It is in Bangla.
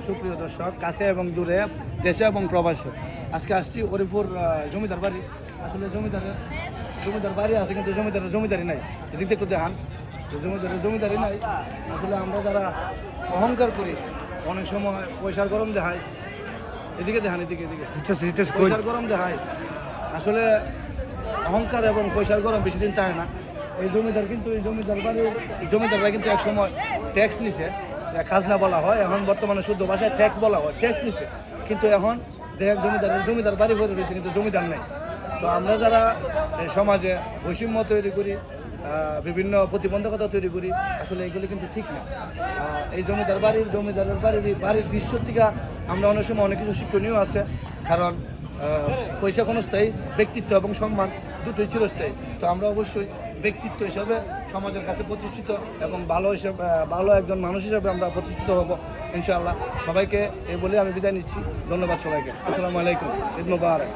সুপ্রিয় দর্শক, কাছে এবং দূরে, দেশে এবং প্রবাসে, আজকে আসছি হরিপুর জমিদার বাড়ি। আসলে জমিদার বাড়ি আছে, কিন্তু জমিদারি নাই। এদিক থেকে একটু দেখান, জমিদারি নাই। আসলে আমরা যারা অহংকার করি, অনেক সময় পয়সার গরম দেখায়। এদিকে দেখান, এদিকে পয়সার গরম দেখায়। আসলে অহংকার এবং পয়সার গরম বেশি দিন থাকে না। এই জমিদাররা কিন্তু এক সময় ট্যাক্স নিছে, খাজনা বলা হয়, এখন বর্তমানে শুদ্ধ ভাষায় ট্যাক্স বলা হয়। ট্যাক্স নিছে, কিন্তু এখন দেখ জমিদার বাড়ি ভরে রয়েছে, কিন্তু জমিদার নেই। তো আমরা যারা সমাজে বৈষম্য তৈরি করি, বিভিন্ন প্রতিবন্ধকতা তৈরি করি, আসলে এগুলি কিন্তু ঠিক না। এই জমিদারের বাড়ির দৃশ্যর থেকে আমরা অনেক সময় অনেক কিছু শিক্ষণীয় আছে। কারণ পয়সা ক্ষণস্থায়ী, ব্যক্তিত্ব এবং সম্মান দুটোই চিরস্থায়ী। তো আমরা অবশ্যই ব্যক্তিত্ব হিসাবে সমাজের কাছে প্রতিষ্ঠিত এবং ভালো একজন মানুষ হিসাবে আমরা প্রতিষ্ঠিত হব ইনশাআল্লাহ। সবাইকে এই বলে আমি বিদায় নিচ্ছি। ধন্যবাদ সবাইকে। আসসালামু আলাইকুম। ঈদ মুবারক।